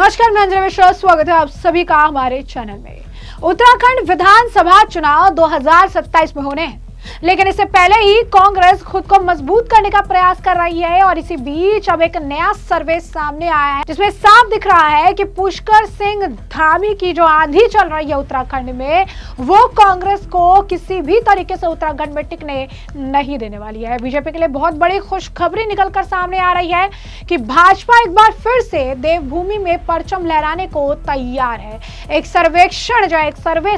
नमस्कार, मैं अंजना मिश्रा, स्वागत है आप सभी का हमारे चैनल में। उत्तराखंड विधानसभा चुनाव 2027 में होने हैं, लेकिन इससे पहले ही कांग्रेस खुद को मजबूत करने का प्रयास कर रही है और इसी बीच अब एक नया सर्वे सामने आया है जिसमें साफ दिख रहा है कि पुष्कर सिंह धामी की जो आंधी चल रही है उत्तराखंड में, वो कांग्रेस को किसी भी तरीके से उत्तराखंड में टिकने नहीं देने वाली है। बीजेपी के लिए बहुत बड़ी खुशखबरी निकलकर सामने आ रही है कि भाजपा एक बार फिर से देवभूमि में परचम लहराने को तैयार है। एक सर्वे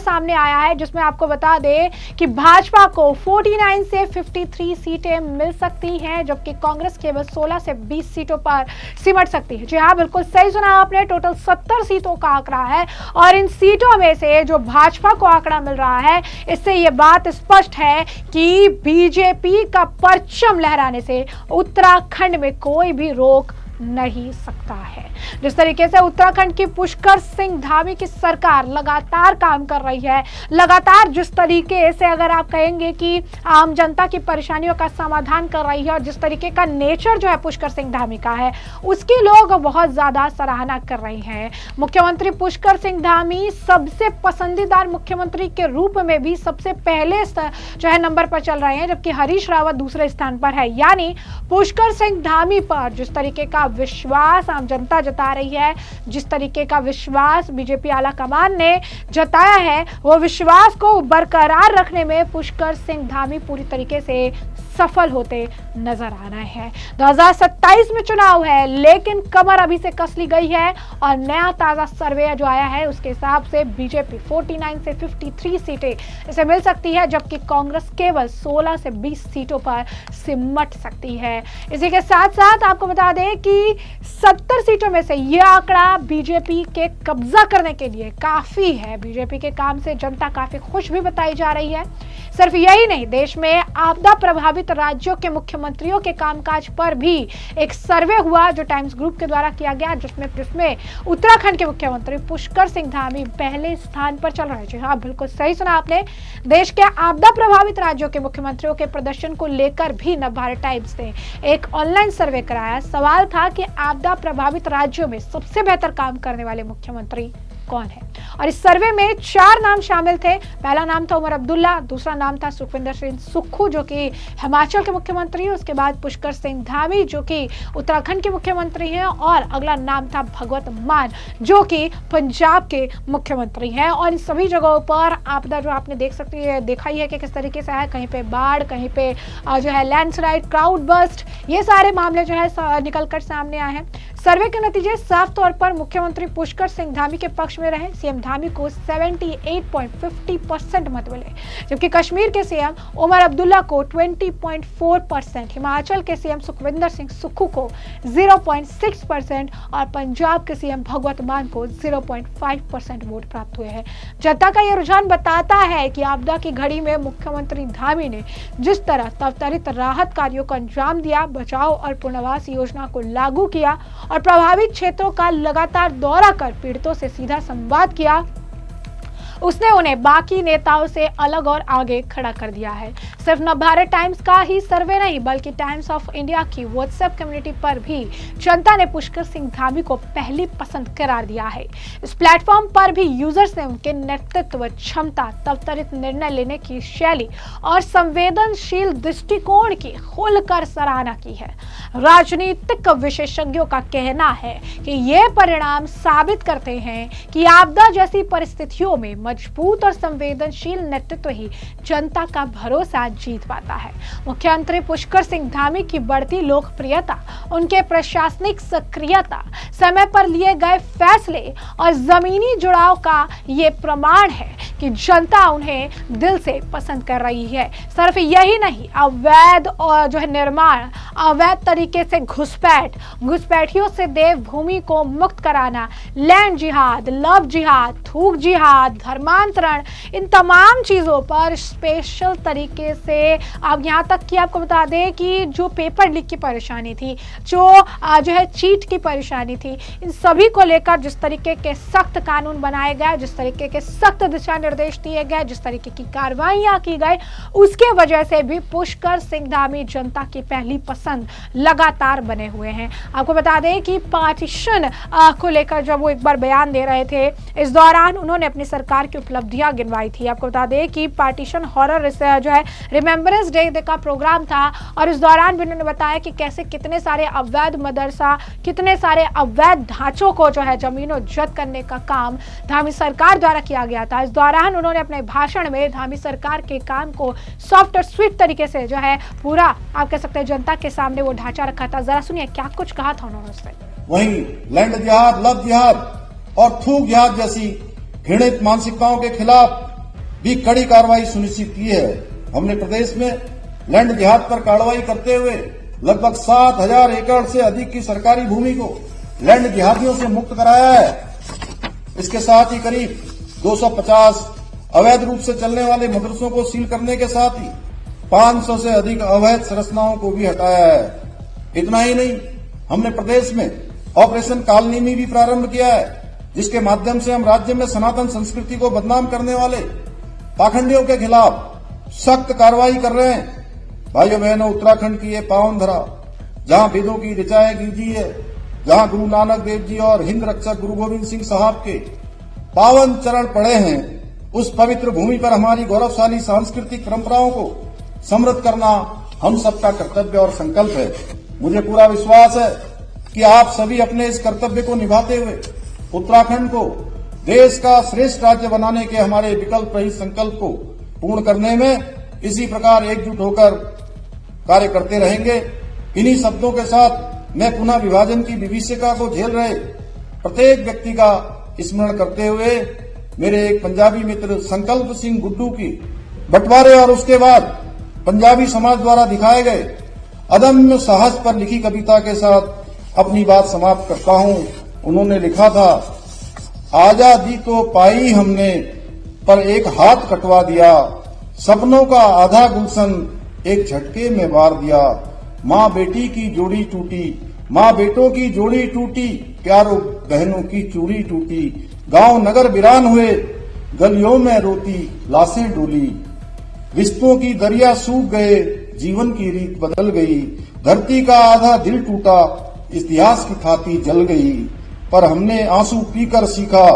सामने आया है जिसमें आपको बता दें कि भाजपा को 49 से 53 सीटें मिल सकती हैं, जबकि कांग्रेस केवल 16 से 20 सीटों पर सिमट सकती है। जी हाँ, बिल्कुल सही सुना आपने, टोटल 70 सीटों का आंकड़ा है और इन सीटों में से जो भाजपा को आंकड़ा मिल रहा है, इससे यह बात स्पष्ट है कि बीजेपी का परचम लहराने से उत्तराखंड में कोई भी रोक नहीं सकता है। जिस तरीके से उत्तराखंड की पुष्कर सिंह धामी की सरकार लगातार काम कर रही है, लगातार जिस तरीके से अगर आप कहेंगे कि आम जनता की परेशानियों का समाधान कर रही है और जिस तरीके का नेचर जो है पुष्कर सिंह धामी का है, उसकी लोग बहुत ज्यादा सराहना कर रहे हैं। मुख्यमंत्री पुष्कर सिंह धामी सबसे पसंदीदार मुख्यमंत्री के रूप में भी सबसे पहले जो है नंबर पर चल रहे हैं, जबकि हरीश रावत दूसरे स्थान पर है। यानी पुष्कर सिंह धामी पर जिस तरीके का विश्वास आम जनता जता रही है, जिस तरीके का विश्वास बीजेपी आला कमान ने जताया है, वो विश्वास को बरकरार रखने में पुष्कर सिंह धामी पूरी तरीके से सफल होते नजर आ रहे हैं। 2027 में चुनाव है, लेकिन कमर अभी से कस ली गई है और नया ताजा सर्वे जो आया है उसके हिसाब से बीजेपी 49 से 53 सीटें इसे मिल सकती है, जबकि कांग्रेस केवल 16 से 20 सीटों पर सिमट सकती है। इसी के साथ साथ आपको बता दें कि 70 सीटों में से यह आंकड़ा बीजेपी के कब्जा करने के लिए काफी है। बीजेपी के काम से जनता काफी खुश भी बताई जा रही है। सिर्फ यही नहीं, देश में आपदा प्रभावित राज्यों के मुख्यमंत्रियों के कामकाज पर भी एक सर्वे हुआ जो टाइम्स ग्रुप के द्वारा किया गया, जिसमें उत्तराखंड के मुख्यमंत्री पुष्कर सिंह धामी पहले स्थान पर चल रहे हैं। हाँ, बिल्कुल सही सुना आपने। देश के आपदा प्रभावित राज्यों के मुख्यमंत्रियों के प्रदर्शन को लेकर भी नवभारत टाइम्स ने एक ऑनलाइन सर्वे कराया। सवाल था कि आपदा प्रभावित राज्यों में सबसे बेहतर काम करने वाले मुख्यमंत्री कौन है, और इस सर्वे में 4 नाम शामिल थे। पहला नाम था उमर अब्दुल्ला, दूसरा नाम था सुखविंदर सिंह सुक्खू जो कि हिमाचल के मुख्यमंत्री हैं, उसके बाद पुष्कर सिंह धामी जो कि उत्तराखंड के मुख्यमंत्री हैं, और अगला नाम था भगवत मान जो कि पंजाब के मुख्यमंत्री हैं। और इन सभी जगहों पर आपदा जो आपने देखा ही है कि किस तरीके से है, कहीं पे बाढ़, कहीं पे जो है लैंडस्लाइड, क्राउड बस्ट, ये सारे मामले जो है निकल कर सामने आए हैं। सर्वे के नतीजे साफ तौर पर मुख्यमंत्री पुष्कर सिंह धामी के पक्ष में रहे। सीएम धामी को 78.50% मत मिले, जबकि कश्मीर के सीएम उमर अब्दुल्ला को 20.4%, हिमाचल के सीएम सुखविंदर सिंह सुक्खू को 0.6% और पंजाब के सीएम भगवत मान को 0.5% वोट प्राप्त हुए हैं। जनता का यह रुझान बताता है कि आपदा की घड़ी में मुख्यमंत्री धामी ने जिस तरह त्वरित राहत कार्यों को अंजाम दिया, बचाव और पुनर्वास योजना को लागू किया और प्रभावित क्षेत्रों का लगातार दौरा कर पीड़ितों से सीधा संवाद किया, उसने उन्हें बाकी नेताओं से अलग और आगे खड़ा कर दिया है। सिर्फ नवभारत टाइम्स का ही सर्वे नहीं, बल्कि टाइम्स ऑफ इंडिया की व्हाट्सएप कम्युनिटी पर भी जनता ने पुष्कर सिंह धामी को पहली पसंद करार दिया है। इस प्लेटफॉर्म पर भी यूजर्स ने उनके नेतृत्व क्षमता, त्वरित निर्णय लेने की शैली और संवेदनशील दृष्टिकोण की खुलकर सराहना की है। राजनीतिक विशेषज्ञों का कहना है कि ये परिणाम साबित करते हैं कि आपदा जैसी परिस्थितियों में मजबूत और संवेदनशील नेतृत्व ही जनता का भरोसा जीत पाता है। मुख्यमंत्री पुष्कर सिंह धामी की बढ़ती लोकप्रियता, उनके प्रशासनिक सक्रियता, समय पर लिए गए फैसले और जमीनी जुड़ाव का ये प्रमाण है कि जनता उन्हें दिल से पसंद कर रही है। सिर्फ यही नहीं, अवैध और जो है निर्माण, अवैध तरीके से घुसपैठियों से देवभूमि को मुक्त कराना, लैंड जिहाद, लव जिहाद, थूक जिहाद, धर्मांतरण, इन तमाम चीजों पर स्पेशल तरीके से अब यहाँ तक कि आपको बता दें कि जो पेपर लीक की परेशानी थी, जो है चीट की परेशानी थी, इन सभी को लेकर जिस तरीके के सख्त कानून बनाए गए, जिस तरीके के सख्त दिशा निर्देश दिए गए, जिस तरीके की कार्रवाइयां की गई, उसके वजह से भी पुष्कर सिंह धामी जनता की पहली पसंद लगातार बने हुए हैं। आपको बता दें कि पार्टीशन को लेकर जब वो एक बार बयान दे रहे थे, इस दौरान उन्होंने अपनी सरकार की उपलब्धियां गिनवाई थी। आपको बता दें कि पार्टीशन हॉरर जो है रिमेम्बरेंस डे का प्रोग्राम था और इस दौरान भी उन्होंने बताया कि कैसे कितने सारे अवैध मदरसा, कितने सारे अवैध ढांचों को जो है जमीनों जब्त करने का काम धामी सरकार द्वारा किया गया था। इस दौरान उन्होंने अपने भाषण में धामी सरकार के काम को सॉफ्ट और स्वीट तरीके से जो है पूरा आप कह सकते हैं जनता के सामने वो ढांचा रखा था। जरा सुनिए क्या कुछ कहा था उन्होंने उससे। वहीं लैंड जिहाद, लव जिहाद और थूक जिहाद जैसी घृणित मानसिकताओं के खिलाफ भी कड़ी कार्रवाई सुनिश्चित की है। हमने प्रदेश में लैंड जिहाद पर कार्रवाई करते हुए लगभग 7,000 एकड़ से अधिक की सरकारी भूमि को लैंड जिहादियों से मुक्त कराया है। इसके साथ ही करीब 250 अवैध रूप से चलने वाले मदरसों को सील करने के साथ ही 500 से अधिक अवैध संरचनाओं को भी हटाया है। इतना ही नहीं, हमने प्रदेश में ऑपरेशन कालनीमी भी प्रारंभ किया है, जिसके माध्यम से हम राज्य में सनातन संस्कृति को बदनाम करने वाले पाखंडियों के खिलाफ सख्त कार्रवाई कर रहे हैं। भाइयों बहनों, उत्तराखंड की ये पावन धरा, जहां वेदों की ऋचाएं गिरजी है, जहां गुरु नानक देव जी और हिंद रक्षक गुरु गोविंद सिंह साहब के पावन चरण पड़े हैं, उस पवित्र भूमि पर हमारी गौरवशाली सांस्कृतिक परंपराओं को समृद्ध करना हम सबका कर्तव्य और संकल्प है। मुझे पूरा विश्वास है कि आप सभी अपने इस कर्तव्य को निभाते हुए उत्तराखंड को देश का श्रेष्ठ राज्य बनाने के हमारे विकल्प रहित संकल्प को पूर्ण करने में इसी प्रकार एकजुट होकर कार्य करते रहेंगे। इन्हीं शब्दों के साथ मैं पुनः विभाजन की विभीषिका को झेल रहे प्रत्येक व्यक्ति का स्मरण करते हुए मेरे एक पंजाबी मित्र संकल्प सिंह गुड्डू की बंटवारे और उसके बाद पंजाबी समाज द्वारा दिखाए गए अदम्य साहस पर लिखी कविता के साथ अपनी बात समाप्त करता हूं। उन्होंने लिखा था, आजादी तो पाई हमने पर एक हाथ कटवा दिया, सपनों का आधा गुलशन एक झटके में वार दिया। माँ बेटी की जोड़ी टूटी, माँ बेटों की जोड़ी टूटी, प्यारों बहनों की चूड़ी टूटी, गांव नगर वीरान हुए, गलियों में रोती लाशें डोली, रिश्तों की दरिया सूख गए, जीवन की रीत बदल गई, धरती का आधा दिल टूटा, इतिहास की थाती जल गई। पर हमने आंसू पीकर सीखा,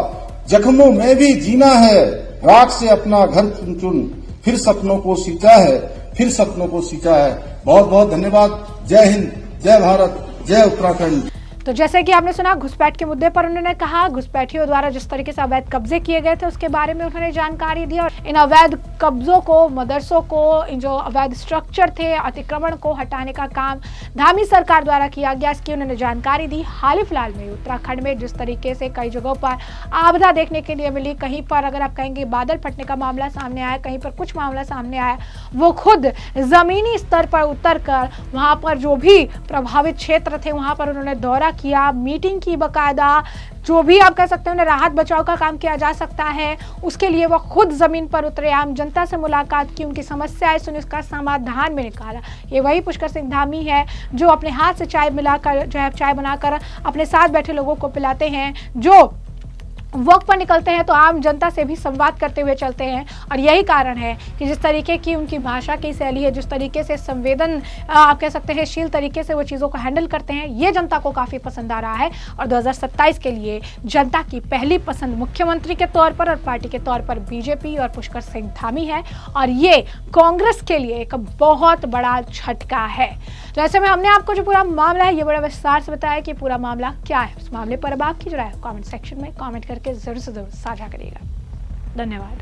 जख्मों में भी जीना है, राख से अपना घर चुन चुन फिर सपनों को सींचा है, फिर सपनों को सींचा है। बहुत बहुत धन्यवाद। जय हिंद, जय भारत, जय उत्तराखंड। तो जैसे कि आपने सुना, घुसपैठ के मुद्दे पर उन्होंने कहा, घुसपैठियों द्वारा जिस तरीके से अवैध कब्जे किए गए थे उसके बारे में उन्होंने जानकारी दी और इन अवैध कब्जों को, मदरसों को, इन जो अवैध स्ट्रक्चर थे, अतिक्रमण को हटाने का काम धामी सरकार द्वारा किया गया, इसकी उन्होंने जानकारी दी। हाल ही फिलहाल में उत्तराखंड में जिस तरीके से कई जगहों पर आपदा देखने के लिए मिली, कहीं पर अगर आप कहेंगे बादल फटने का मामला सामने आया, कहीं पर कुछ मामला सामने आया, वो खुद जमीनी स्तर पर उतर कर वहां पर जो भी प्रभावित क्षेत्र थे वहां पर उन्होंने दौरा किया, मीटिंग की, बकायदा जो भी आप कह सकते हैं राहत बचाव का काम किया जा सकता है उसके लिए वो खुद जमीन पर उतरे, आम जनता से मुलाकात की, उनकी समस्याएं सुनी, उसका समाधान में निकाला। ये वही पुष्कर सिंह धामी है जो अपने हाथ से चाय मिलाकर जो है चाय बनाकर अपने साथ बैठे लोगों को पिलाते हैं, जो वक्त पर निकलते हैं तो आम जनता से भी संवाद करते हुए चलते हैं। और यही कारण है कि जिस तरीके की उनकी भाषा की शैली है, जिस तरीके से संवेदन आप कह सकते हैं शील तरीके से वो चीज़ों को हैंडल करते हैं, ये जनता को काफ़ी पसंद आ रहा है। और 2027 के लिए जनता की पहली पसंद मुख्यमंत्री के तौर पर और पार्टी के तौर पर बीजेपी और पुष्कर सिंह धामी है और ये कांग्रेस के लिए एक बहुत बड़ा झटका है। तो ऐसे में हमने आपको जो पूरा मामला है ये बड़ा विस्तार से बताया कि पूरा मामला क्या है। उस मामले पर अब आपकी जो राय कमेंट सेक्शन में कमेंट करके जरूर से जरूर साझा करिएगा। धन्यवाद।